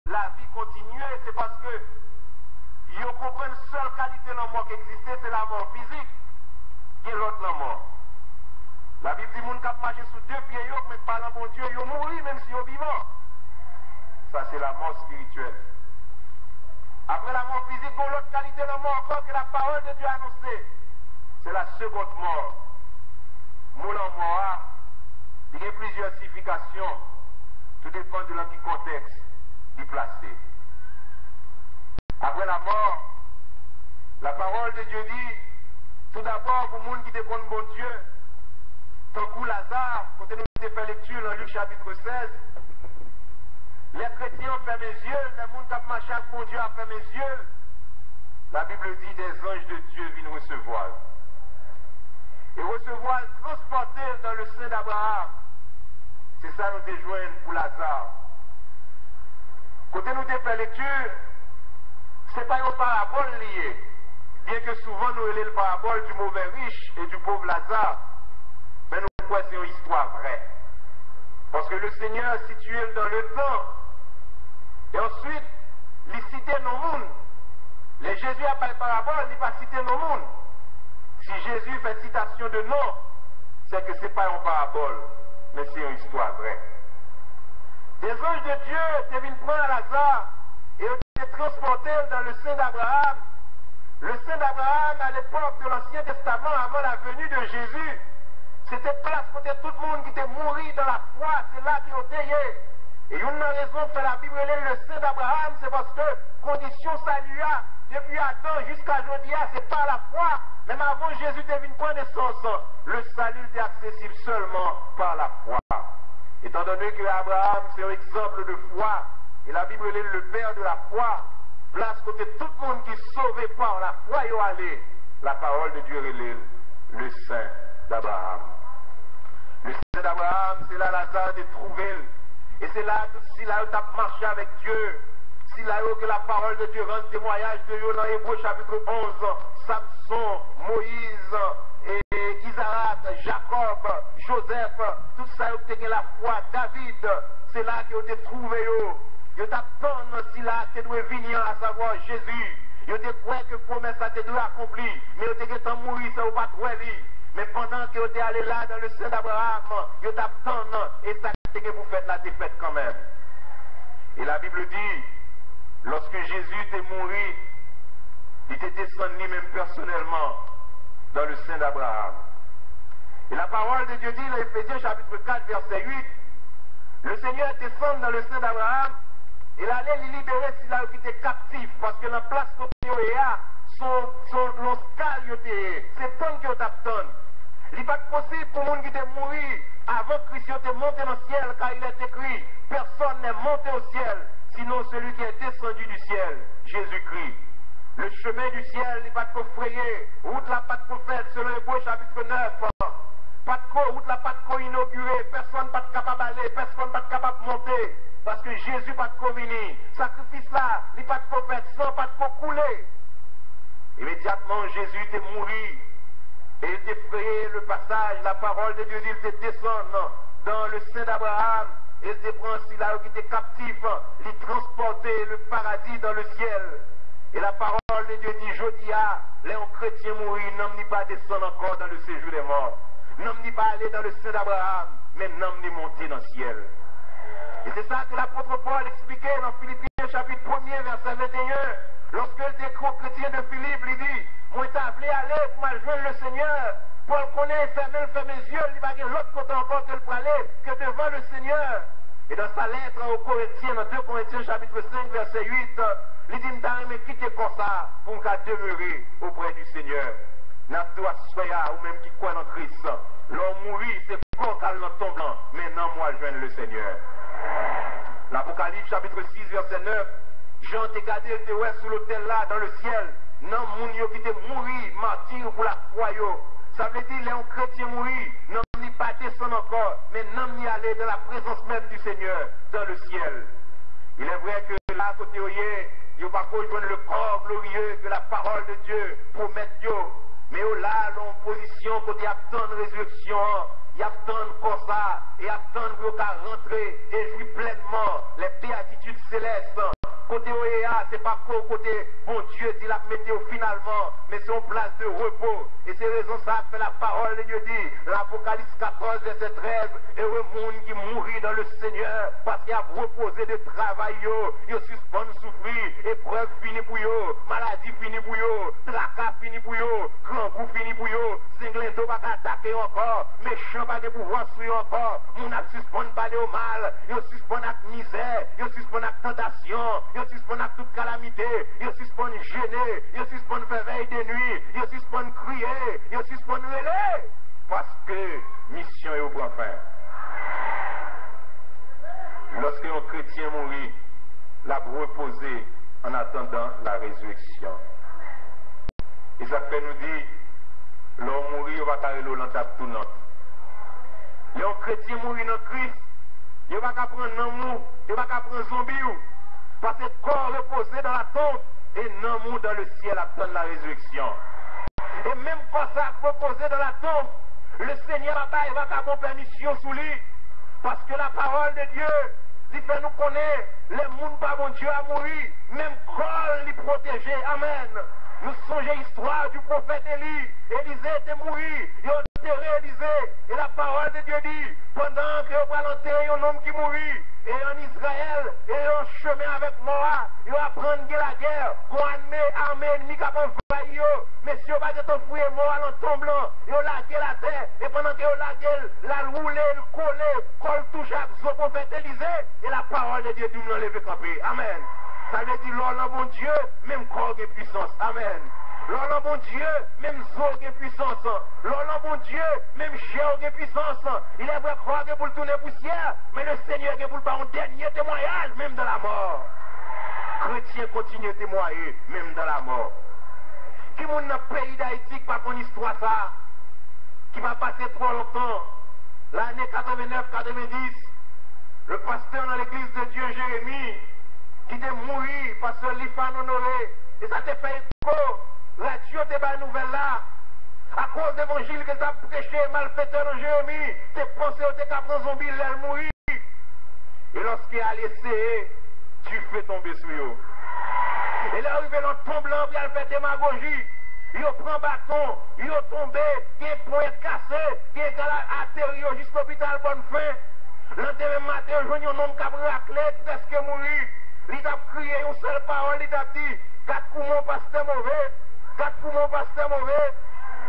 la vie continue, c'est parce que ils comprennent une seule qualité de la mort qui existait, c'est la mort physique, qui est l'autre la mort. La Bible dit que les gens qui marchent sur deux pieds, mais par le bon Dieu, ils mourent même si ils sont vivants. Ça, c'est la mort spirituelle. Après la mort physique, il y a l'autre qualité de la mort encore que la parole de Dieu a annoncée. C'est la seconde mort. Moulant mort, il y a plusieurs significations. Tout dépend de dans quel contexte il est placé. Après la mort, la parole de Dieu dit, tout d'abord, pour les gens qui défendent bon Dieu, tant que Lazare, quand nous avons fait lecture dans Luc chapitre 16, les chrétiens ont fermé les yeux, les gens qui ont marché avec bon Dieu ont fermé les yeux. La Bible dit des anges de Dieu viennent recevoir. Et recevoir, transporter dans le sein d'Abraham. C'est ça nous déjoignons pour Lazare. Quand nous avons fait lecture, ce n'est pas une parabole liée. Bien que souvent nous ayons le parabole du mauvais riche et du pauvre Lazare, mais nous croyons que c'est une histoire vraie. Parce que le Seigneur situé dans le temps, et ensuite, il citait nos mondes. Les Jésus a pas de parabole, il va citer nos mondes. Si Jésus fait citation de nom, c'est que ce n'est pas une parabole, mais c'est une histoire vraie. Des anges de Dieu étaient venus prendre Lazare et étaient transportés dans le sein d'Abraham. Le sein d'Abraham, à l'époque de l'Ancien Testament, avant la venue de Jésus, c'était place pour tout le monde qui était mort dans la foi, c'est là qu'ils ont été. Et une raison pour la Bible, le sein d'Abraham, c'est parce que condition salua depuis Adam jusqu'à aujourd'hui, c'est par la foi. Même avant Jésus était venu prendre naissance, le salut était accessible seulement par la foi. Étant donné que Abraham, c'est un exemple de foi, et la Bible est le père de la foi, place côté tout le monde qui est sauvé par la foi, il allé. La parole de Dieu est le sein d'Abraham. Le sein d'Abraham, c'est là Lazare de trouver. Et c'est là que si là tu as marché avec Dieu, si là que la parole de Dieu rend témoignage de Dieu dans Hébreux chapitre 11, Samson, Moïse, et Isaac, Jacob, Joseph, tout ça tu as la foi, David, c'est là que tu as trouvé. Tu t'attends si là tu dois venir à savoir Jésus. Tu te crois que promesse a été accomplie, mais tu es mourir, ça ne va pas trouver. Mais pendant que tu es allé là dans le sein d'Abraham, tu t'attends et ça que vous faites la défaite quand même. Et la Bible dit, lorsque Jésus était mort, il était descendu lui-même personnellement dans le sein d'Abraham. Et la parole de Dieu dit dans Éphésiens chapitre 4 verset 8, le Seigneur descend dans le sein d'Abraham, il allait les libérer s'il a été captif, parce que la place que tu as, son l'oscal, c'est ton qui t'attend. Il n'est pas possible pour les gens qui étaient morts avant que Christ était monté dans le ciel, car il est écrit, personne n'est monté au ciel, sinon celui qui est descendu du ciel, Jésus-Christ. Le chemin du ciel n'est pas trop frayé, route la pas trop faite, selon Hébreux chapitre 9. Pas de route la pas trop inaugurée, personne pas capable d'aller, personne pas capable de monter, parce que Jésus pas trop venu. Sacrifice là, il n'est pas trop fait, sang pas trop coulé. Immédiatement, Jésus était mort. Et il était frayé le passage, la parole de Dieu dit, il était descendre dans le sein d'Abraham, il était prendre si là qui était captif, il transportait le paradis dans le ciel. Et la parole de Dieu dit, Jodia, les chrétiens mourir, n'ont ni pas descendre encore dans le séjour des morts, n'ont ni pas aller dans le sein d'Abraham, mais n'ont ni monter dans le ciel. Et c'est ça que l'apôtre Paul expliquait dans Philippiens chapitre 1er verset 21. Lorsque le décret chrétien de Philippe lui dit, moi t'ai appelé à aller pour m'ajoindre le Seigneur, Paul connaît, ferme mes yeux, il va dire l'autre côté encore que le aller, que devant le Seigneur. Et dans sa lettre aux Corinthiens, dans 2 Corinthiens chapitre 5 verset 8, il dit, mais quittez comme ça pour qu'à demeurer auprès du Seigneur. N'a-toi soya ou même qui croit dans Christ. L'homme mourit, c'est quand qu'elle dans ton blanc, maintenant moi joindre le Seigneur. L'Apocalypse chapitre 6 verset 9, Jean t'es gardé, il était sous l'autel là, dans le ciel. Non, mon yo qui était mourir, martyr pour la foi. Ça veut dire, les chrétiens mourir, non, ni pas descendre encore, mais non, ni aller dans la présence même du Seigneur, dans le ciel. Il est vrai que là, côté il n'y a pas qu'à joindre le corps glorieux que la parole de Dieu promet. Mais là, l'on position côté attendre résurrection, il attend comme ça, et attend pour rentrer et jouir pleinement les béatitudes célestes côté OEA, c'est pas qu'au côté bon Dieu dit la météo finalement, mais c'est une place de repos. Et c'est raison ça que la parole de Dieu dit, l'Apocalypse 14, verset 13, heureux monde qui mourit dans le Seigneur, parce qu'il a reposé de travail, yo suspend souffrir, épreuve fini pour yo, maladie fini pour yo, tracas fini pour yo, grand goût fini pour yo, Zingleto pas attaquer encore, méchant pas de pouvoir sur encore, mon a suspend parler au mal, yo suspend à misère, yo suspend à tentation, yo suspend à toute calamité, yo suspend gêner, yo suspend faire veille de nuit, yo suspend crier, yo suspend relais, parce que mission est au point fin. Lorsque un chrétien mourit, l'a reposé en attendant la résurrection. Et ça fait nous dire, l'homme mourit, on va carrer l'eau dans la tournante. Un chrétien mourit dans Christ, il ne va pas prendre un mou, il ne va pas prendre un zombie, parce que le corps reposé dans la tombe, et non mou dans le ciel attend la résurrection. Et même quand ça reposé dans la tombe, le Seigneur va pas avoir permission sous lui, parce que la parole de Dieu, il fait nous connaître, les mondes pas bon Dieu a mouru, même corps les protéger. Amen. Nous songeons l'histoire du prophète Élie. Élisée était mouru, il a enterré Élisée. Et la parole de Dieu dit, pendant que vous parlez un homme qui mourit, et en Israël, et en chemin avec Moab, il va prendre la guerre, pour armée ennemie qui a envahi. Messieurs, pas de ton fouiller Moab en tombant, il a lagué la terre, et pendant qu'il a lagué, la roulé, le collé, colle touche à ce prophète Élisée, et la parole de Dieu dit nous lever camper. Amen. Ça veut dire, l'homme bon Dieu, même corps de puissance. Amen. L'homme bon Dieu, même zo de puissance. L'homme bon Dieu, même chair de puissance. Il est vrai croire que pour le tourner poussière, mais le Seigneur est pour le faire un dernier témoignage, même dans la mort. Chrétien continue à témoigner, même dans la mort. Qui monde dans le pays d'Haïti qui n'a pas histoire ça, qui va passer trop longtemps, l'année 89-90, le pasteur dans l'église de Dieu, Jérémie, qui était mouru parce que l'IFAN honoré, et ça t'a fait écho, la Dieu t'a pas nouvelle là, à cause de l'évangile que t'as prêché, malfaiteur dans Jérémie, t'es pensé que t'es capable de zombie, l'elle mourir. Et lorsqu'il a laissé, tu fais tomber sur eux. Et là, arrivé dans le tombe blanc, il fait démagogie. Il prend bâton, il est tombé, il est point cassé, il est atterri jusqu'à l'hôpital bonne fin. Le deuxième matin, je vois un homme qui a raclé, presque mouru. Il a crié une seule parole, il a dit, 4 poumons pasteur mauvais, 4 poumons pasteur mauvais.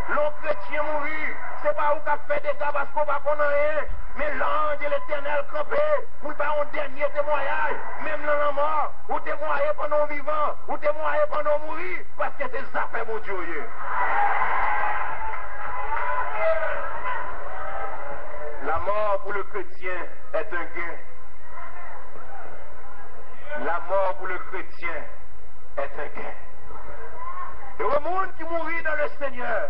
L'homme chrétien mouru, c'est pas où qu'a fait des gars parce qu'on va qu'on a rien. Mais l'ange de l'éternel campé, pour le faire un dernier témoignage, même dans la mort, ou témoigner pendant vivant, ou témoigner pendant mourir, parce que c'est ça fait mon Dieu. La mort pour le chrétien est un gain. La mort pour le chrétien est un gain. Et au monde qui mourit dans le Seigneur,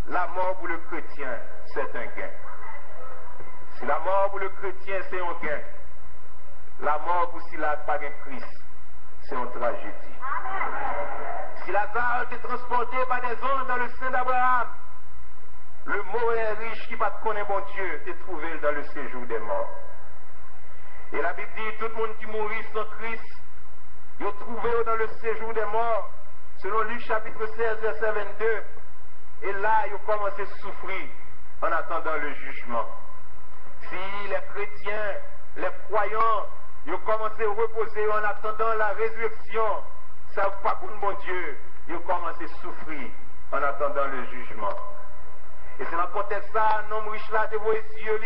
la mort pour le chrétien, c'est un gain. Si la mort pour le chrétien, c'est un gain, la mort pour s'il n'a pas de Christ, c'est une tragédie. Si Lazare était transporté par des anges dans le sein d'Abraham, le mauvais riche qui ne connaît pas bon Dieu, est trouvé dans le séjour des morts. Et la Bible dit, tout le monde qui mourit sans Christ, il est trouvé dans le séjour des morts, selon Luc chapitre 16, verset 22. Et là, il a commencé à souffrir en attendant le jugement. Si les chrétiens, les croyants, ils ont commencé à reposer en attendant la résurrection, ça ne veut pas pour bon Dieu, ils ont commencé à souffrir en attendant le jugement. Et c'est dans le contexte ça, un homme riche là, de vos yeux,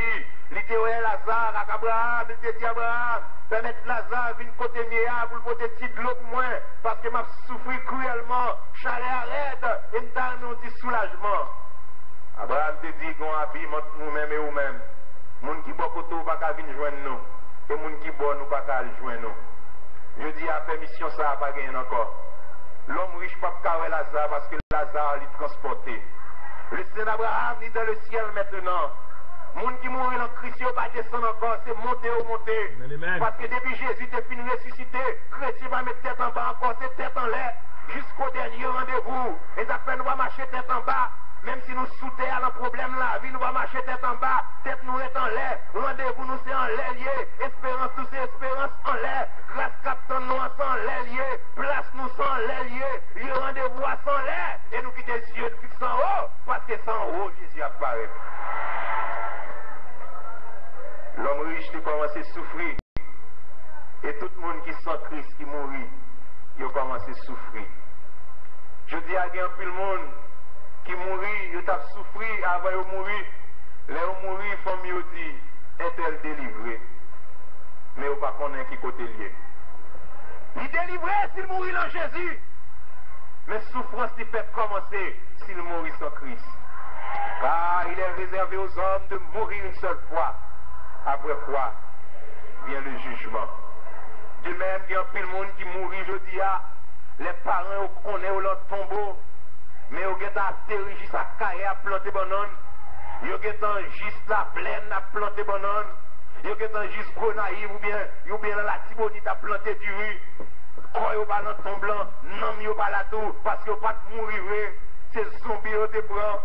il était Lazare, avec Abraham, il était dit Abraham, permettre Lazare venir côté mieux pour le côté petit de l'autre moins, parce que m'a souffert cruellement, chalet arrête, et m't'a un petit soulagement. Abraham te dit qu'on habille entre nous-mêmes et nous-mêmes. Moun qui boit koto pas qu'à venir joindre nous, et moun qui boit nous pas qu'à joindre nous. Je dis à permission ça n'a pas gagné encore. L'homme riche pas qu'à Lazare parce que Lazare l'est transporté. Le Saint Abraham est dans le ciel maintenant. Moun qui mourit dans Christ, il va descendre encore, c'est monter ou monter. Parce que depuis Jésus est fini ressuscité, chrétien va mettre tête en bas encore, c'est tête en l'air, jusqu'au dernier rendez-vous. Et ça fait nous va marcher tête en bas. même si nous sous terre, le problème la vie, nous va marcher tête en bas, tête nous est en l'air, rendez-vous nous c'est en l'air lié, espérance nous c'est espérance en l'air, grâce captain nous sans l'air lié, place nous sans l'air lié, lieu rendez-vous à sans l'air, et nous quitter les yeux, nous fixons en haut, parce que sans haut, Jésus apparaît. L'homme riche qui commence à souffrir, et tout le monde qui sent Christ, qui mourit, il commence à souffrir. Je dis à un peu le monde qui mourit, il a souffert avant de mourir. Les mourir, famille dit, est-elle délivrée? Mais on ne connaît pas qui côté lié. Il est délivré s'il mourit en Jésus. Mais souffrance il fait commencer s'il mourit sans Christ. Car il est réservé aux hommes de mourir une seule fois. Après quoi vient le jugement. De même, il y a un peu de monde qui mourit, je dis, les parents on est au leur tombeau, mais on est atterri juste à carrière à planter banane, ils sont juste la plaine à planter banane, ils sont juste Gonaïve ou bien dans la Tibonite à planter du riz. Quand ils pas dans ton blanc, non, ils pas là tout, parce qu'ils pas mourir, c'est zombies qui te prennent.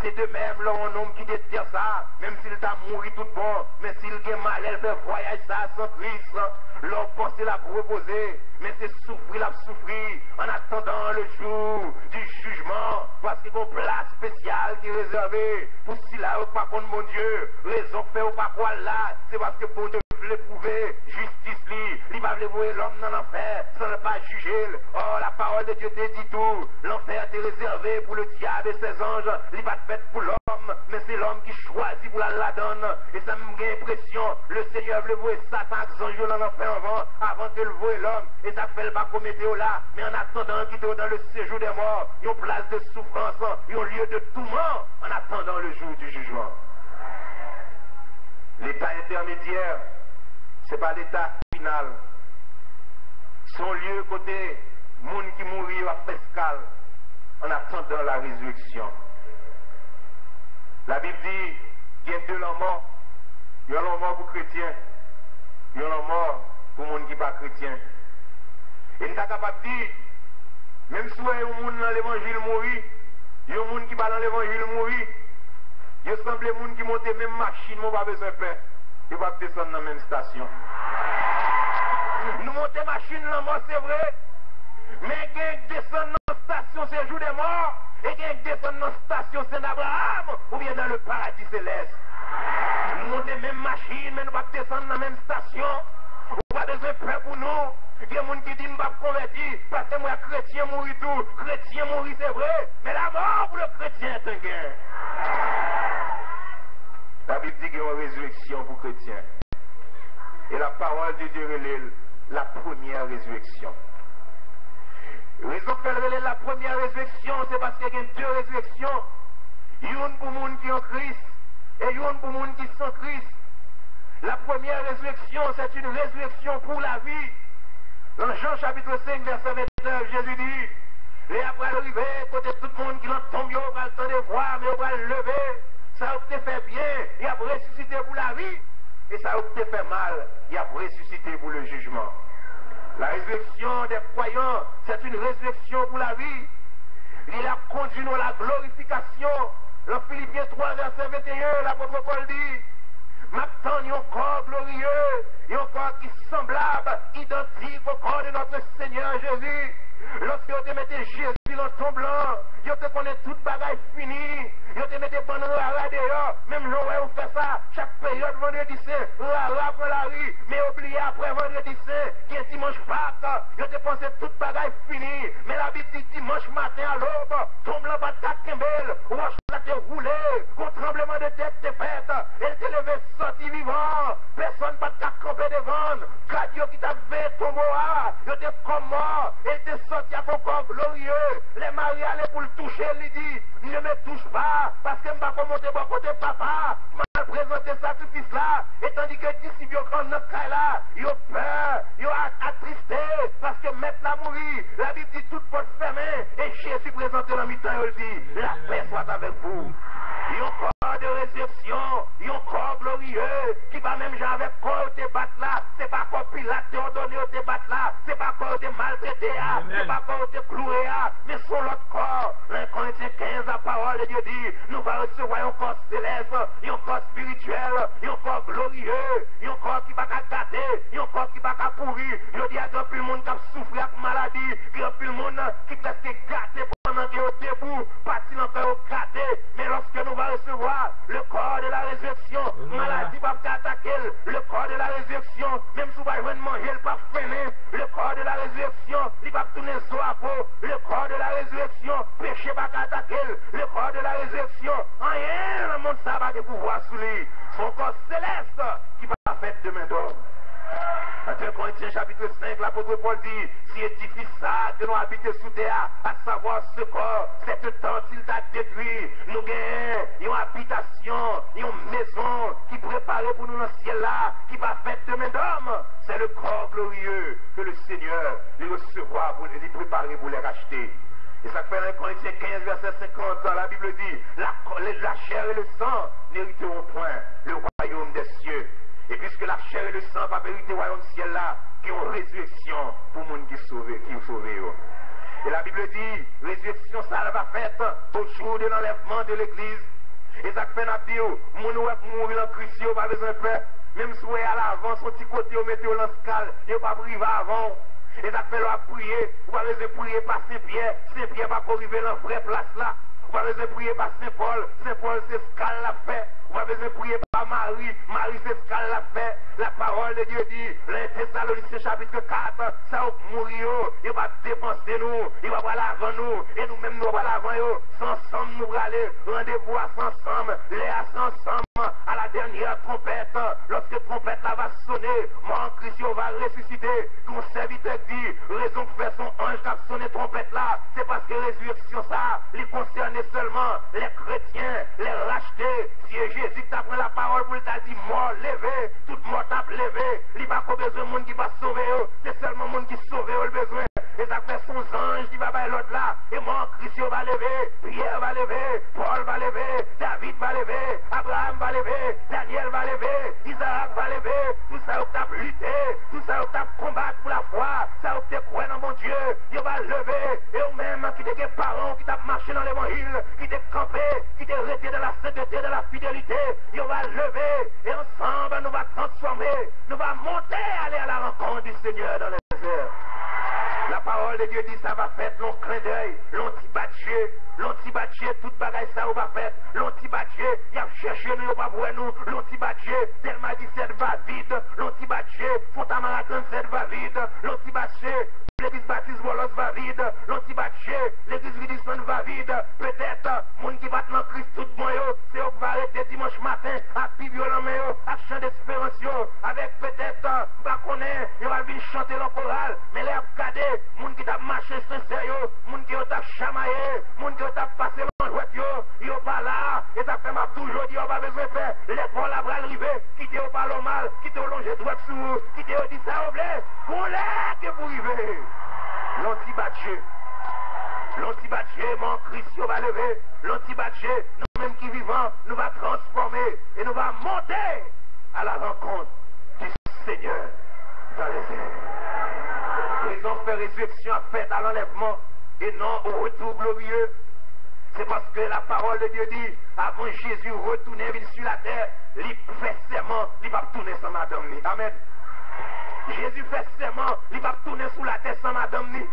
C'est de même là un homme qui détient ça, même s'il t'a mouru tout bon, mais s'il a mal, elle fait voyage ça sans Christ. L'homme pense la reposer, mais c'est souffrir, la souffrir, en attendant le jour du jugement, parce qu'il y a une place spéciale qui est réservée pour si là, ou pas contre mon Dieu, raison fait ou pas quoi là, c'est parce que bon Dieu veut prouver, justice il va vouer l'homme dans l'enfer, sans ne pas juger. Oh, la parole de Dieu te dit tout, l'enfer est réservé pour le diable et ses anges, il va fait pour l'homme, mais c'est l'homme qui choisit pour la donne, et ça me fait impression, le Seigneur veut vouer Satan avec son jeu dans l'enfer avant que le vouer l'homme, et ça fait le pas comme météo là, mais en attendant qu'il est dans le séjour des morts, il y a une place de souffrance, il y a un lieu de tourment, en attendant le jour du jugement. L'état intermédiaire, c'est pas l'état final. Son lieu côté, monde qui mourit à Fescal, en attendant la résurrection. La Bible dit, il y a deux morts. Il y a un mort pour chrétiens, il y a un mort pour monde qui n'est pas chrétien. Et nous sommes capables de dire, même si il y a un monde dans l'évangile mourir, il y a un monde qui va dans l'évangile mourir, il semble un monde qui monte même machine, mon pas besoin de paix. Il va descendre dans la même station. Nous montons machine là, mort, c'est vrai. Mais il descend dans la station, c'est le jour des morts. Et il descend dans la station, c'est d'Abraham. Ou bien dans le paradis céleste. Nous montons même machine, mais nous ne pouvons pas descendre dans la même station. Ou pas besoin de paix pour nous. Il y a des gens qui disent que je ne vais pas convertir. Parce que moi, chrétien mourit tout. Chrétien mourit, c'est vrai. Mais la mort pour le chrétien est un gain. La Bible dit qu'il y a une résurrection pour les chrétiens. Et la parole de Dieu relève la première résurrection. La raison pour laquelle relève la première résurrection, c'est parce qu'il y a deux résurrections. Une pour les gens qui ont Christ et une pour les gens qui sont Christ. La première résurrection, c'est une résurrection pour la vie. Dans Jean chapitre 5, verset 29, Jésus dit, et après l'arrivée, côté tout le monde qui l'ont tombé, on va le temps de voir, mais on va le lever. Ça a été fait bien, il a ressuscité pour la vie. Et ça a été fait mal, il a ressuscité pour le jugement. La résurrection des croyants, c'est une résurrection pour la vie. Il a conduit nous à la glorification. Dans Philippiens 3, verset 21, l'apôtre Paul dit, maintenant, il y a un corps glorieux, il y a un corps qui est semblable, identique au corps de notre Seigneur Jésus. Lorsque vous te mettez Jésus dans ton blanc, vous te connaissez toute bagaille finie, vous te mettez pendant la dehors, même Joël vous fait ça, chaque période vendredi saint, après la rue, mais oubliez après vendredi saint, qui est dimanche Pâques, vous te pensez toute bagaille finie, mais la Bible dit dimanche matin à l'aube, ton blanc va t'accembler, roche là te rouler, un tremblement de tête te fait, elle te levé sorti vivant, personne va t'accamper devant, God qui t'a fait tomber, vous te comme mort, elle te sorti à ton corps glorieux. Les maris allaient pour le toucher, il dit, ne me touche pas, parce que je ne vais pas monter mon côté papa, je vais présenter ce sacrifice là, et tandis que d'ici, ils ont notre cas là, ils ont peur, ils ont attristé, parce que maintenant mourir, la Bible dit toute porte fermée, et Jésus présenté dans mi-temps, il dit, la paix soit avec vous. Ils ont corps corps de résurrection, un corps glorieux, qui va même genre avec corps te battre là, c'est pas corps Pilate te ordonné te battre là, c'est pas corps te maltraité, c'est pas corps te cloué, mais son l'autre corps. 1 Corinthiens 15, la parole de Dieu dit, nous allons recevoir un corps céleste, un corps spirituel, un corps glorieux, un corps qui va gâter, un corps qui va pourrir. Je dis à grand plus le monde qui a souffert avec maladie, grand plus le monde qui presque gâté pendant qu'il est debout, parti dans le corps gâté. Mais lorsque nous allons recevoir le corps de la résurrection, maladie va attaquer, le corps de la résurrection, même si vous allez manger, il va freiner, le corps de la résurrection, il va tourner sur la peau, le corps de la résurrection, péché va attaquer, le corps de la résurrection, rien dans le monde ça va pouvoir sous lui, son corps céleste qui va faire demain d'homme. Dans 2 Corinthiens chapitre 5, l'apôtre Paul dit, si édifie ça que nous habitons sous terre, à savoir ce corps, cette tente il t'a détruit, nous gagnons une habitation, une maison qui préparée pour nous dans le ciel là, qui va faire demain d'homme. C'est le corps glorieux que le Seigneur les recevra pour les préparer pour les racheter. Et ça fait dans 1 Corinthiens 15, verset 50, la Bible dit, la chair et le sang n'hériteront point le royaume des cieux. Et puisque la chair et le sang va mériter le royaume ciel là, qui ont résurrection pour le monde qui est sauvé. Et la Bible dit, résurrection ça va faite au jour de l'enlèvement de l'église. Et ça fait un pire, mon ou mourir en Christ, il pas besoin de peur. Même si vous êtes à l'avant, son petit côté, vous mettez au lance-cal, il n'y a pas privé avant. Et ça fait leur prier, vous pas besoin de prier par Saint-Pierre, Saint-Pierre va pas arriver dans la vraie place là. Vous pas besoin de prier par Saint-Paul, Saint-Paul c'est ce qu'elle l'a fait. Vous pas besoin de prier par Marie, Marie c'est ce qu'elle l'a fait. La parole de Dieu dit, les Thessaloniciens chapitre 4, ça va mourir, il va dépenser nous, il va voir l'avant nous, et nous-mêmes nous va l'avant eux. Ensemble nous allons aller, rendez-vous ensemble, les ensemble, à la dernière trompette, lorsque la trompette là va sonner, moi en Christ va ressusciter. Ton serviteur dit, raison que fait son ange qui a sonné trompette là, c'est parce que résurrection ça, les concernait seulement les chrétiens, les rachetés. Si Jésus t'a pris la parole pour t'a dit mort, levé, toute mort t'a levé, il n'y a pas besoin de monde qui va sauver, c'est seulement le monde qui sauve le besoin. Et ça fait son ange qui va par l'autre là, et moi Christ va lever, Pierre va lever, Paul va lever, David va lever, Abraham va lever, Daniel va lever, Isaac va lever, tout ça où t'as lutté, tout ça où t'as combattu pour la foi, ça où t'es croyé dans mon Dieu, il va lever, et ou même qui t'es des parents, qui t'a marché dans l'évangile, qui t'es campé, qui t'es resté dans la sainteté, de la fidélité, il va lever, et ensemble nous va transformer, nous va monter, aller à la rencontre du Seigneur dans les airs. La parole de Dieu dit ça va faire long clin d'œil, l'anti-batché, toute bagaille ça va faire, l'anti-batché, il a cherché nous, il va voir nous, l'anti-batché, tellement dit cette va vide, l'anti-batché, Fontamarathon cette va vide, l'anti-batché, l'église baptiste Bolos va vide, l'anti-batché, l'église Ridison va vide, peut-être, monde qui bat dans Christ tout bon yo, c'est eux qui va arrêter dimanche matin, à pi violent mais yo, à chant d'espérance yo, avec peut-être, pas connaît, il va venir chanter le choral, mais les regarder, monde qui t'a marché sincère yo, monde qui t'a chamaillé, monde qui t'a passé l'enjouette yo pas là, et ça fait m'a toujours dit, on va besoin de faire, l'école a arrivé, quittez au pas le mal, quittez au longé droit sous, quittez au dit ça au blé, qu'on l'est que pour arriver. L'anti-batché, mon Christ va lever, l'anti-batché, nous-mêmes qui vivons, nous va transformer et nous va monter à la rencontre du Seigneur dans les airs. Ils ont fait résurrection faite à l'enlèvement et non au retour glorieux. C'est parce que la parole de Dieu dit, avant Jésus retourner sur la terre, il fait serment, il va tourner sans madame. Amen. Jésus fait serment, il va tourner sous la terre sans madame ni.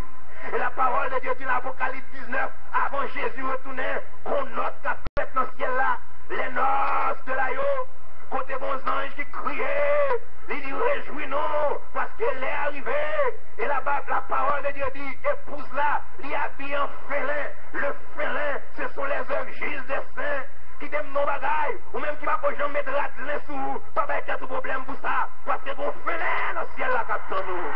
Et la parole de Dieu dit dans l'Apocalypse 19, avant Jésus retourner, qu'on noce qu'a fait dans le ciel là, les noces de l'agneau, côté bons anges qui criaient, il dit réjouis-nous, parce qu'elle est arrivée. Et là-bas, la parole de Dieu dit, épouse là, il habille en félin. Le félin, ce sont les œuvres justes des saints. Qui t'aiment nos bagailles, ou même qui va pas jamais mettre la glin sous, pas faire tout problème pour ça, parce que bon félin dans le ciel là, captant nous.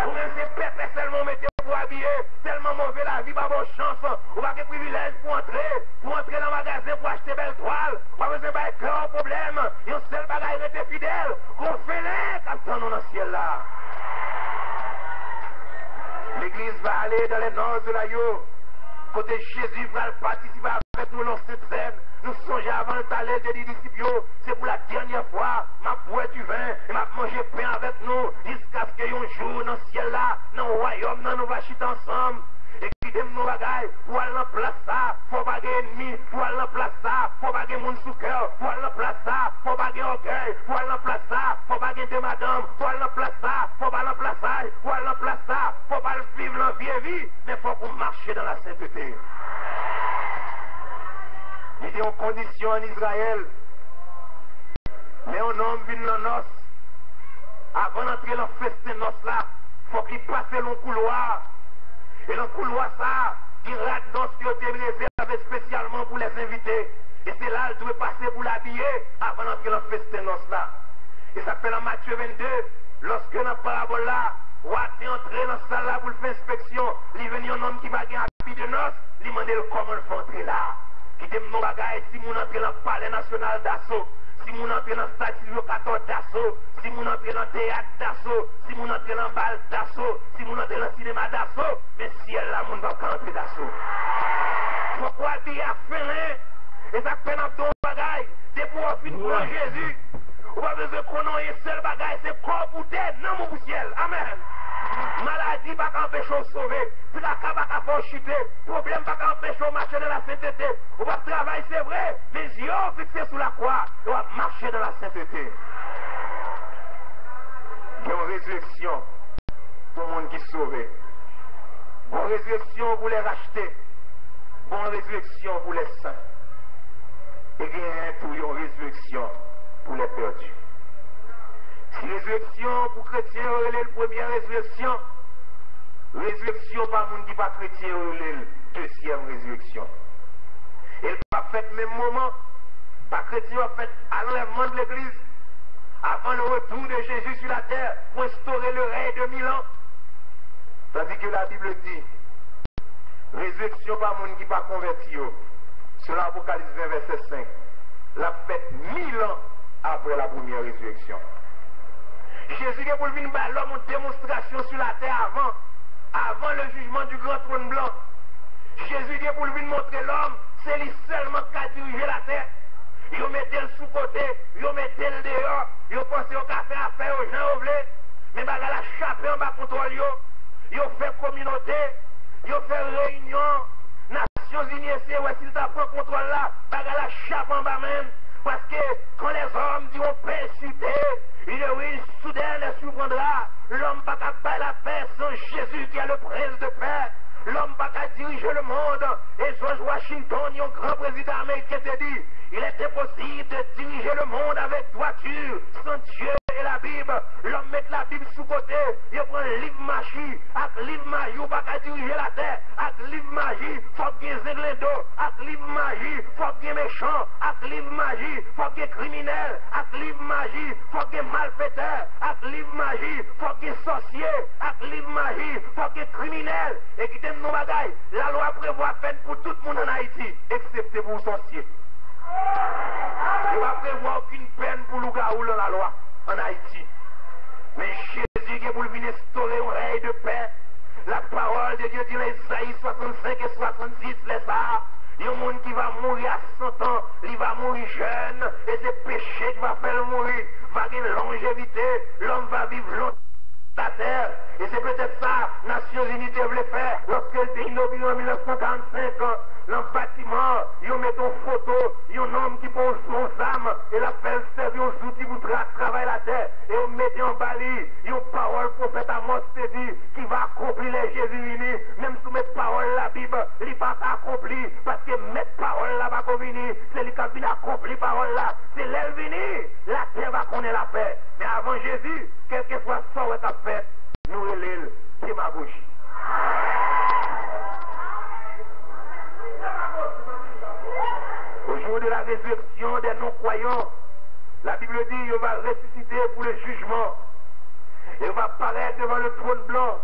Ou même c'est pépé seulement mettez pour habiller, tellement mauvais la vie, pas bonne chance, ou pas de privilège pour entrer dans le magasin pour acheter belle toile, pas besoin de faire grand problème, et un seul bagaille reste fidèle, qu'on félin, captant nous dans le ciel là. L'église va aller dans les noces de l'agneau, côté Jésus va participer avec nous dans cette scène. Nous songeons avant le taler de disciples. C'est pour la dernière fois. M'a boire du vin et m'a manger pain avec nous. Jusqu'à ce qu'il y ait un jour dans le ciel là, dans le royaume, nous va chiter ensemble. Et qui t'aime nos bagailles, pour aller en place ça, faut pas gagner ennemi, pour aller en place ça, faut pas gagner mon sous cœur, pour aller en place ça, faut pas gagner orgueil, pour aller en place ça, faut pas gagner de madame, pour aller en place ça, faut pas aller en place ça, pour aller en place ça, faut pas vivre la vie, mais faut qu'on marche dans la sainteté. Il est en condition en Israël, mais un homme vient dans nos, avant d'entrer dans le festin nos là, faut qu'il passe le couloir. Et le couloir ça, il rate dans ce qui a été réservé spécialement pour les invités. Et c'est là qu'il doit passer pour l'habiller avant d'entrer dans le festin là. Et ça fait dans Matthieu 22, lorsque dans la parabole là, roi est entré dans la salle là pour faire inspection, il venu un homme qui va gagner un habit de noces, il demandait comment il faut entrer là. Qui t'aime nos bagailles, si mon entré dans le palais national d'assaut, si mon entré dans le stade 14 d'assaut, si mon entré dans le théâtre d'assaut, si mon entré dans le bal d'assaut, si mon entré dans le cinéma d'assaut, mais si elle là, mon va pas entrer d'assaut. Pourquoi tu as fait et ça fait dans ton bagaille, c'est pour offrir pour Jésus. On va besoin qu'on ait un seul bagaille, c'est corps pour tête, non mon ciel. Amen. Maladie pas qu'empêcher de sauver, tracas pas qu'à faire chuter, problème pas qu'empêcher de marcher dans la sainteté. On va travailler, c'est vrai, mais les yeux fixés sous la croix, on va marcher dans la sainteté. Il y a une résurrection pour le monde qui est sauvé. Bonne résurrection pour les racheter. Bonne résurrection pour les saints. Et il y a pour une résurrection pour les perdus. Si résurrection pour chrétiens, c'est la première résurrection. Résurrection par monde qui n'est pas chrétien, c'est la deuxième résurrection. Et elle pas fait le même moment. Pas chrétien, a fait à l'enlèvement de l'église. Avant le retour de Jésus sur la terre pour instaurer le règne de 1000 ans. Tandis que la Bible dit, résurrection par monde qui n'est pas converti. Sur l'Apocalypse 20, verset 5. La fête 1000 ans après la première résurrection. Jésus est pour venir l'homme une démonstration sur la terre avant le jugement du grand trône blanc. Jésus est pour venir montrer l'homme, c'est lui seulement qui a dirigé la terre. Ils mettaient le sous-côté, ils mettaient le dehors, ils pensaient au café à faire aux gens ouvrés, mais ils la chapé en bas contrôle, ils ont fait communauté, ils ont fait réunion, Nations Unies, c'est ouais, s'ils t'apprennent contrôle là, ils la chape en bas même. Parce que quand les hommes diront persécuter, il y aura une soudaine les surprendra. L'homme pas capable la paix sans Jésus qui est le prince de paix. L'homme pas capable diriger le monde. Et George Washington, un grand président américain, te dit, il était possible de diriger le monde avec droiture, sans Dieu et la Bible. L'homme met la Bible sous côté, il prend le livre magie, avec livre magie, il pas capable diriger la terre. Avec livre magie, il faut qu'il y ait zéglendo. Avec livre magie, il faut qu'il y ait méchant. Avec livre magie, il faut qu'il y ait criminel. Avec livre magie, il faut qu'il y ait malfaiteur. Avec livre magie, il faut qu'il y ait sorcier. Avec livre magie, il faut qu'il y ait criminel. Et qui t'aime nos bagailles, la loi prévoit peine pour tout le monde en Haïti, excepté pour les sorciers. Il ne va prévoir aucune peine pour le loup-garou dans la loi en Haïti. Mais Jésus qui est pour venir instaurer un règne de paix. La parole de Dieu dit dans Isaïe 65 et 66, les ça. Il y a un monde qui va mourir à 100 ans, il va mourir jeune, et c'est péché qui va faire le mourir. Va gagner longévité, l'homme va vivre longtemps. La terre, et c'est peut-être ça, Nations Unies devait faire lorsqu'elle était inaugurée en 1945 dans le bâtiment, ils mettent une photo, il y a un homme qui pose son âme et l'appelle servir aux outils pour travailler la terre, et on met en bali, il y a une parole prophète Amos te dit qui va accomplir les Jésus unis, même sous mettre parole la Bible, il n'est pas accompli, parce que mettre parole là va venir, c'est lui qui a venu accomplir parole là, c'est l'aile venir, la terre va connaître la paix, mais avant Jésus, quelquefois ça va être fait, nous relève, c'est ma bouche. Au jour de la résurrection des non-croyants, la Bible dit qu'il va ressusciter pour le jugement. Il va apparaître devant le trône blanc.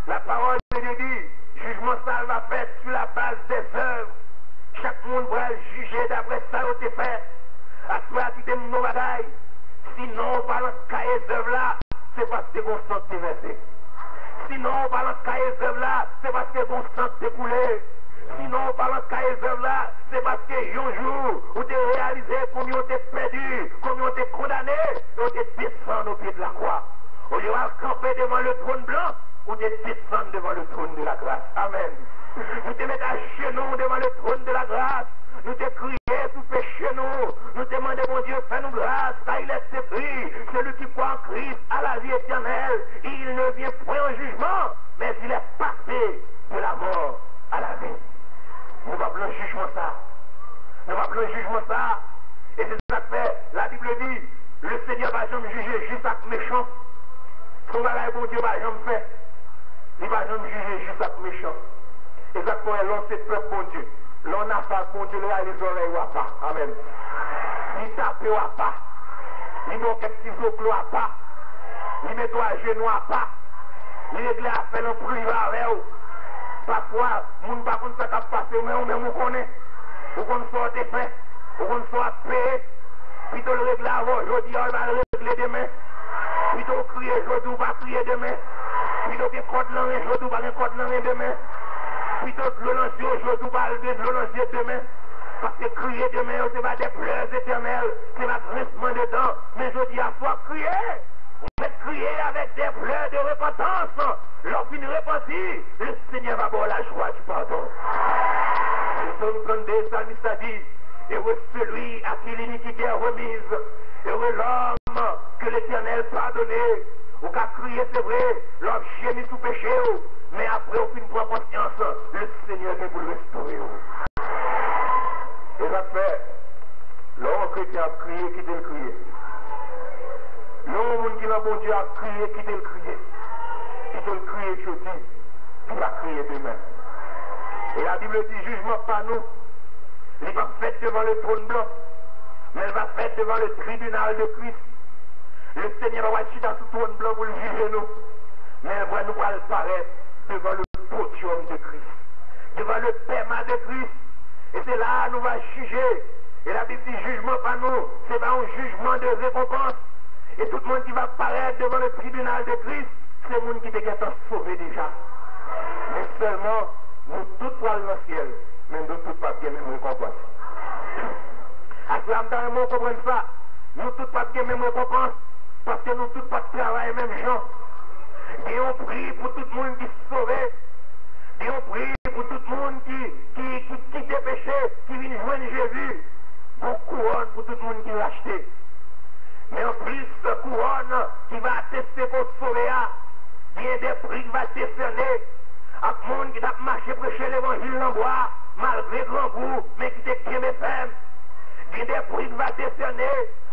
La parole de Dieu dit, jugement ça va faire sur la base des œuvres. Chaque monde va juger d'après ça qu'il a fait. À toi qui t'aimes nos bagailles. Sinon, on va lancer les œuvres là, c'est parce que vos sang est versé. Sinon, on va lancer les œuvres là, c'est parce que vos sang est coulé. Sinon, par le œuvre là, c'est parce que un jour, vous avez réalisé combien vous avez perdu, combien vous avez condamné, et vous avez descendu au pied de la croix. Au lieu de camper devant le trône blanc, vous devez descendre devant le trône de la grâce. Amen. Nous te mettons à genoux devant le trône de la grâce. Nous te crions sous péché nous te demandons, mon Dieu, fais-nous grâce, car il est écrit, celui qui croit en Christ à la vie éternelle, il ne vient point en jugement, mais il est passé de la mort à la vie. Nous va plus jugement ça. Nous va plus jugement ça. Et c'est ça que fait, la Bible dit, le Seigneur va jamais juger juste avec méchant. Son bagage, bon Dieu, va jamais faire. Il va jamais juger juste avec méchant. Et ça fait, l'on sait peuple, bon Dieu. L'on a pas, bon Dieu, là, les oreilles ou pas. Amen. Il tape ou pas. Il met quelques petits os à pas. Il met toi à genoux à pas. Il réglé à faire un privé avec vous. Parfois, moun pa kon sa kap passe, mais on même connaît. Ou qu'on soit fait, ou qu'on soit payé. Plutôt le régler avant, aujourd'hui, on va le régler demain. Plutôt crier aujourd'hui, on va crier demain. Plutôt que code l'année, aujourd'hui, on va code l'année demain. Plutôt que le lancer aujourd'hui, on va le lancer demain. Parce que crier demain, c'est pas des pleurs éternelles, c'est pas grincement de dents. Mais je dis à soi, crier. Vous faites crier avec des pleurs de repentance. Lorsqu'il repentit, le Seigneur va avoir la joie du pardon. Le psaume 32, psalmiste a dit, heureux celui à qui l'iniquité est remise, heureux l'homme que l'Éternel pardonné. Ou qu'à crier, c'est vrai, l'homme gémit sous péché, mais après aucune prend conscience, le Seigneur vient pour le restaurer. Et ça fait, l'homme chrétien a crié, quittez le crier. L'homme qui n'a bon Dieu a crié, quittez le crier. Quittez le crier jeudi, il va crier demain. Et la Bible dit, jugement pas nous. Il va fait devant le trône blanc, mais elle va faire devant le tribunal de Christ. Le Seigneur va chuter dans ce trône blanc pour le juger nous. Mais elle va nous apparaître devant le podium de Christ, devant le paiement de Christ. Et c'est là nous va juger. Et la Bible dit, jugement pas nous, c'est pas un jugement de récompense. Et tout le monde qui va apparaître devant le tribunal de Christ, c'est le monde qui était sauvé déjà. Mais seulement, nous tous pour aller dans le ciel, mais nous tous pas bien même récompense. À ce moment-là, nous comprenons ça. Nous tous pas bien même récompense, parce que nous tous pas travailler même gens. Et on prie pour tout le monde qui se sauve. Et on prie pour tout le monde qui quitte péché, qui vient joindre Jésus. Bon couronne pour tout le monde qui l'a acheté. Mais en plus, couronne qui va attester qu'on sauve, il y a des prix qui va décerner à tout le monde qui a marché prêcher l'évangile en bois, malgré grand goût, mais qui était bien ferme. Il y a des prix qui va décerner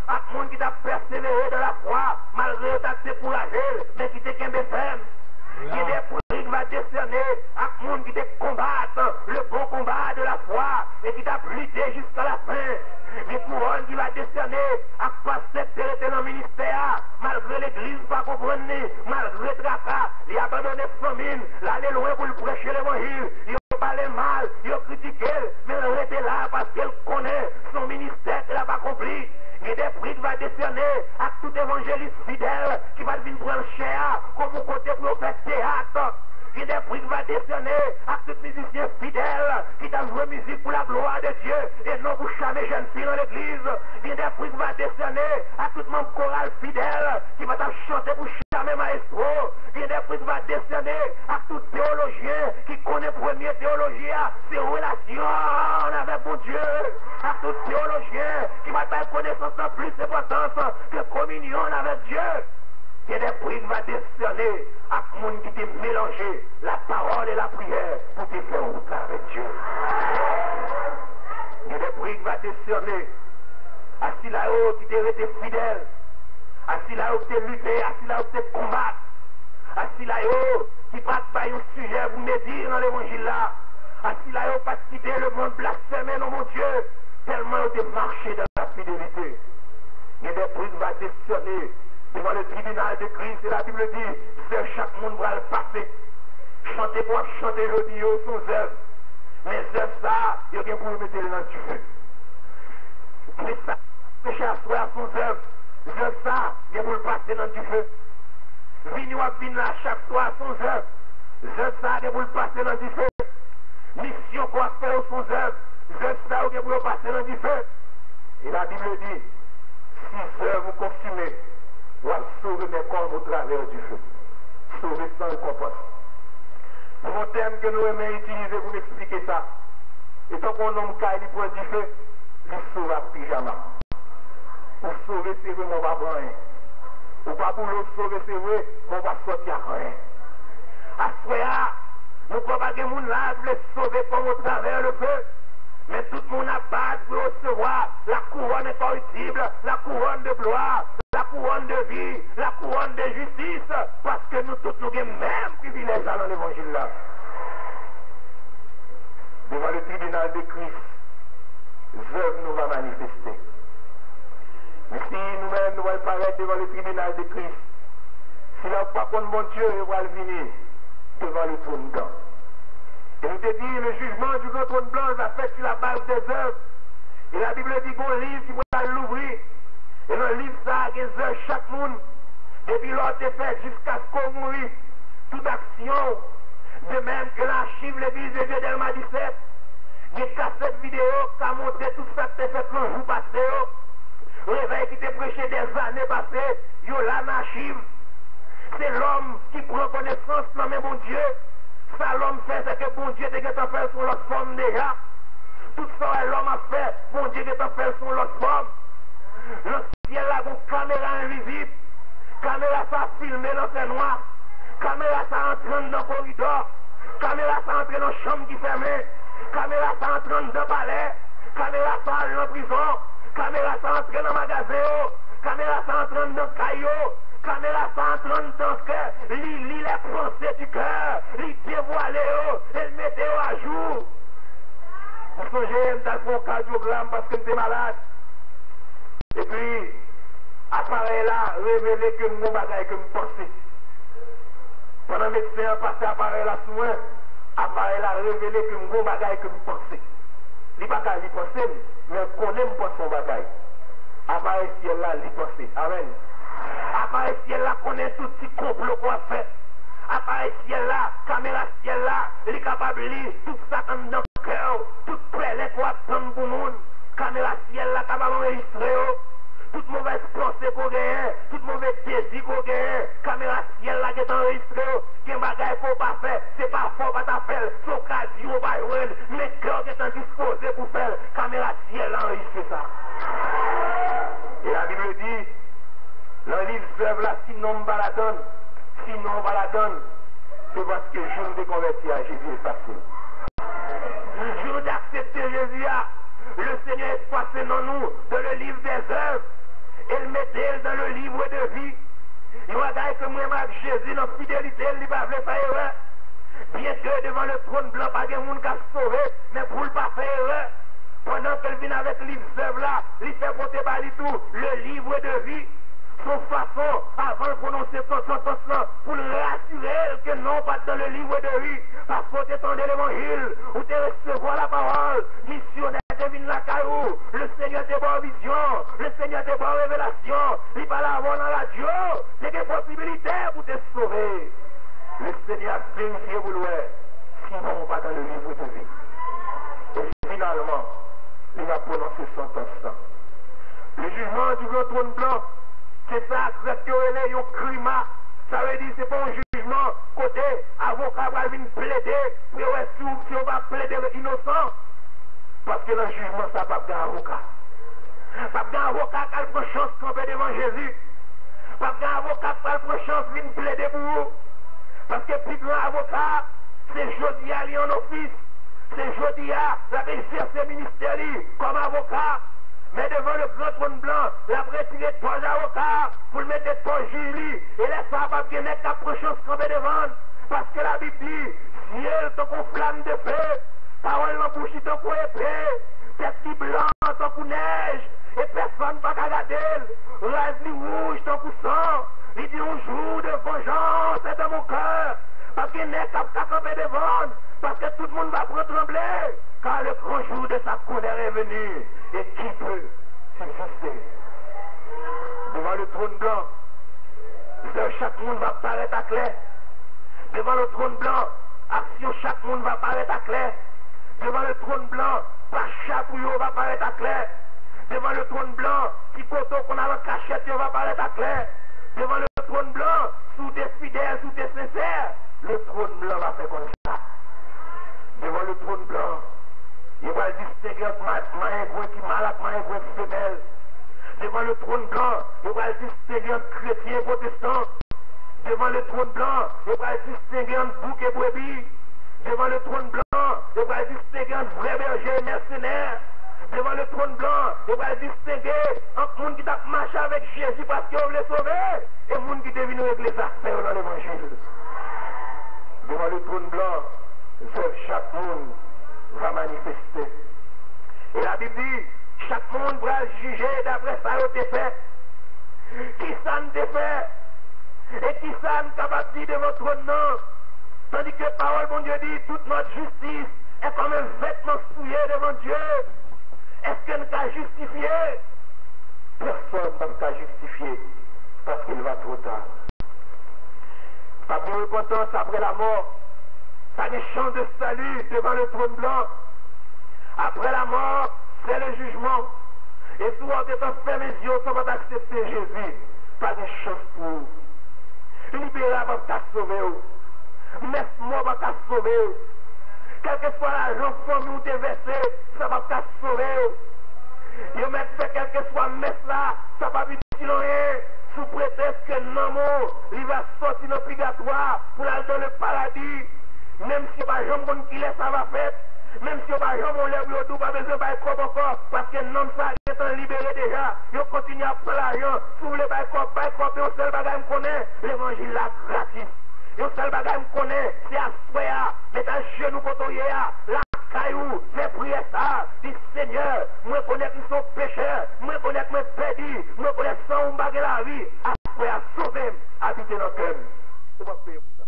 à tout le monde qui a persévéré dans la foi, malgré qu'il a découragé, mais qui était bien ferme. Il y a des prix qui va décerner à tout le monde qui combattre le bon combat de la foi et qui a lutté jusqu'à la fin. Les couronnes qui va décerner à passer dans le ministère, malgré l'église pas comprendre, malgré le tracas, il a abandonné famine, l'aller loin pour le prêcher l'évangile, il a parlé mal, il a critiqué, mais il était là parce qu'elle connaît son ministère qu'elle n'a pas accompli. Il y a des prix qui va décerner à tout évangéliste fidèle qui va venir prendre cher comme au côté pour faire théâtre. Il y a des prix qui va décerner à tout musicien fidèle qui t'a joué musique pour la gloire de Dieu et non pour jamais jeune fille dans l'église. Il y a des prix qui va décerner à tout membre choral fidèle qui va chanter pour jamais maestro. Il y a des prix qui va décerner à tout théologien qui connaît premier théologien, ses relations avec mon Dieu. À tout théologien qui va faire connaissance en plus d'importance que communion avec Dieu. Il y a des prix qui va décerner à tout le monde qui t'a mélangé la parole et la prière pour te faire route avec Dieu. Il y a des prix qui va décerner à celui là-haut qui t'a été fidèle, à celui là-haut qui t'a lutté, à celui là-haut qui t'a combattu, à celui là-haut qui passe par un sujet pour me dire dans l'évangile là, à celui là-haut qui pas quitter le monde blasphémé dans mon Dieu, tellement il a marché dans la fidélité. Il y a des prix qui va décerner devant le tribunal de Christ, et la Bible dit, c'est chaque monde va le passer. Chanter pour chanter aujourd'hui son œuvre. Mais c'est ça, il y a pour mettre dans le feu. Mais ça, péché à soi à son œuvre. C'est ça, il y a pour le passer dans du feu. Vini ou vini à chaque soir à son œuvre. C'est ça, il y a pour le passer dans du feu. mission qu'on a fait au son œuvre, ça ou bien pour passer dans du feu. Et la Bible dit, 6 heures vous consumez, vous allez sauver mes corps au travers du feu. Sauver sans récompense. Mon terme que nous aimons utiliser pour expliquer ça. Et tant qu'on homme qui prend du feu, il sauve à pyjama. Pour sauver, c'est vrai, on va prendre rien. Ou pas pour l'autre sauver, c'est vrai, on va sortir à rien. À ce moment-là, nous ne pouvons pas que les gens là veulent sauver comme au travers le feu. Mais tout le monde a battu pour recevoir la couronne incorruptible, la couronne de gloire, la couronne de vie, la couronne de justice, parce que nous tous nous avons le même privilège dans l'évangile là. Devant le tribunal de Christ, œuvre nous va manifester. Mais si nous-mêmes nous allons paraître devant le tribunal de Christ, si là pas contre mon Dieu, il va venir devant le trône blanc. Et nous te dit, le jugement du grand trône blanc va fait sur la base des œuvres. Et la Bible dit qu'on livre qui va l'ouvrir. Et dans le livre, ça a des œuvres chaque monde. Depuis l'autre fait jusqu'à ce qu'on mourit. Toute action. De même que l'archive l'église de Dieu d'Elma 17. Des cassettes vidéo qui a montré tout ça que tu fait le jour passé. Réveil qui t'a prêché des années passées. Yo là, l'archive. C'est l'homme qui prend connaissance dans le bon Dieu. Ça l'homme fait, c'est que bon Dieu te fait sur l'autre forme déjà. Tout ça l'homme a fait, bon Dieu te fait sur l'autre forme. Le ciel là, une caméra invisible. Caméra ça filmé dans le noir. Caméra ça entraîne dans le corridor. Caméra ça entraîne dans la chambre qui fermée. Caméra ça entraîne dans le palais. Caméra ça entraîne dans la prison. Caméra ça entraîne dans le magasin. Caméra ça entraîne dans le caillot. Caméra ça entraîne dans le cœur. Lit les pensées du cœur. Lit dévoilé. Elle mettait à jour. Pour son GM, t'as fait un cardiogramme parce que t'es malade. Et puis, appareil là, révélé que mon bagage que je pensais. Pendant que le médecin a passé appareil là sous moi, appareil là révélé que mon bagage que je pensais. Il n'y a pas qu'à y penser, mais qu'on aime penser son bagage. Appareil ciel là, il penser. Amen. Appareil ciel là, connaît tout petit complot qu'on a fait. Appareil ciel là, caméra ciel là, il est capable de lire tout ça dans le cœur, tout prêt qu'on a prendre pour le monde. Caméra ciel là, capable d'enregistrer. Toute mauvaise pensée qu'on gagne, toute mauvaise désir qu'on gagne, caméra ciel là qui est enregistré, qui est un bagage qu'on pas faire, c'est pas fort pas ta faire, c'est occasion pas joindre, mais cœur qui est disposé pour faire, caméra ciel là enregistré ça. Et la Bible dit, dans le livre d'œuvre là, sinon on va la donne, sinon on va la donne, c'est parce que je me déconvertis à Jésus est facile. Je veux accepter Jésus, le Seigneur est passé dans nous, dans le livre des œuvres. Elle mettait dans le livre de vie. Il va dire que moi, Jésus, dans la fidélité, il ne va pas faire erreur. Bien que devant le trône blanc, pas de monde qui a sauvé, mais pour ne pas faire erreur. Pendant qu'elle vient avec le livre d'œuvre là, il fait porter par tout le livre de vie. Son façon, avant de prononcer son sentence là, pour le rassurer que non, pas dans le livre de vie. Parce que tu es l'évangile, ou tu recevoir la parole, missionnaire devine la caillou, le Seigneur te voit en vision, le Seigneur te voit en révélation, il va l'avoir dans la radio, c'est des possibilités pour te sauver. Le Seigneur a vérifié vous le sinon on va dans le livre de vie. Et finalement, il a prononcé son sentence. Le jugement du grand trône blanc, c'est ça, exactement, il y a un climat. Ça veut dire que ce n'est pas un jugement côté avocat va venir plaider pour si on va plaider innocent. Parce que dans le jugement, ça n'a pas d'avocat. Pas d'avocat qui a chance de camper devant Jésus. Pas d'avocat qui a chance de venir plaider pour vous. Parce que plus grand avocat, c'est jeudi à lui en office. C'est jeudi à la exercer ministère comme avocat. Mais devant le grand trône blanc, la retiré trois avocats pour le mettre trois juges. Et là, ça va bien être la prochaine camper devant. Parce que la Bible dit, ciel tant qu'on flamme de feu, parole en bouche tant qu'on épée, tête qui blanc tant qu'on neige, et personne ne va regarder, rase ni rouge tant qu'on sang. Il dit un jour de vengeance est dans mon cœur, parce qu'il n'est qu'à camper devant, parce que tout le monde va prendre trembler, car le grand jour de sa colère est venu. Et qui peut subsister devant le trône blanc? Chaque monde va paraître à clair. Devant le trône blanc, action, chaque monde va paraître à clair. devant le trône blanc, pas chapouillot va paraître à clair. Devant le trône blanc, qui coteau qu'on a en cachette, va paraître à clair. Devant le trône blanc, sous tes fidèles, sous tes sincères, le trône blanc va faire comme ça. Devant le trône blanc, il va distinguer entre maïgouin qui malade, maïgouin qui femelle. Devant le trône blanc, il va distinguer entre chrétiens et protestants. Devant le trône blanc, il va distinguer entre bouc et brebis. Devant le trône blanc, il va distinguer entre vrais bergers et mercenaires. Devant le trône blanc, il va distinguer entre les gens qui ont marché avec Jésus parce qu'ils veulent le sauver et les gens qui sont venus régler les affaires dans l'évangile. Devant le trône blanc, chaque monde va manifester. Et la Bible dit, chaque monde va juger d'après ça qu'il a fait. Qui ça ne fait? Et qui ça ne capable de dire devant le trône non? Tandis que la parole, mon Dieu, dit, toute notre justice est comme un vêtement souillé devant Dieu. Est-ce qu'elle t'a justifié? Personne ne t'a justifié parce qu'il va trop tard. Pas de repentance après la mort. Ça des chants de salut devant le trône blanc. Après la mort, c'est le jugement. Et souvent, tu as fait mes yeux sans accepter Jésus. Pas de chance pour vous. Libérer va t'a sauver. Mais moi va t'a sauver. Quel que soit l'argent famille ou t'es versé, ça va t'a sauver. Ils mettent fait quel que soit messe là, ça va vite rien. Sous prétexte que non, il va sortir dans le purgatoire pour aller dans le paradis. Même si pas jamais qui laisse ça va faire. Même si pas jamais on lève le dos, pas besoin de faire comme encore. Parce que non, ça est libéré déjà. Ils continuent à prendre l'argent. Si vous voulez faire comme, et on seul bagage me connaît. L'évangile là gratis. Et on seul bagage me connaît. C'est à soi, mettre un genou contre la caillou, mes prières ça. Dit Seigneur, moi connais qu'ils sont pécheurs. Moi connais que mes perdus. Moi connais sans un bagage la vie. À soi, sauver, habiter dans le cœur. On va payer pour ça.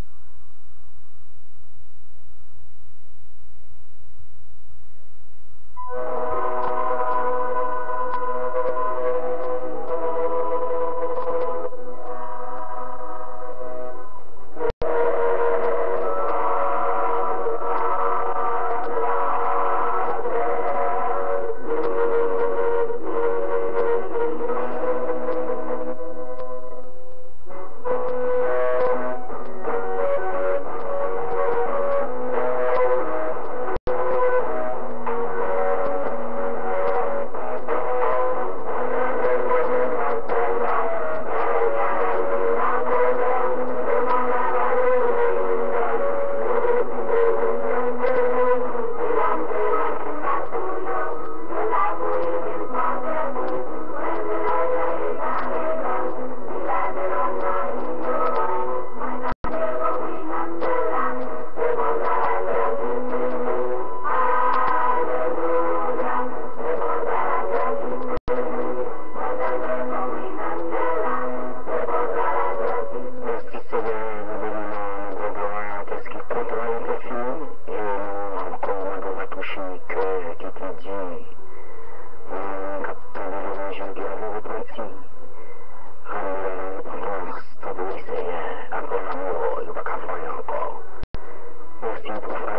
Merci pour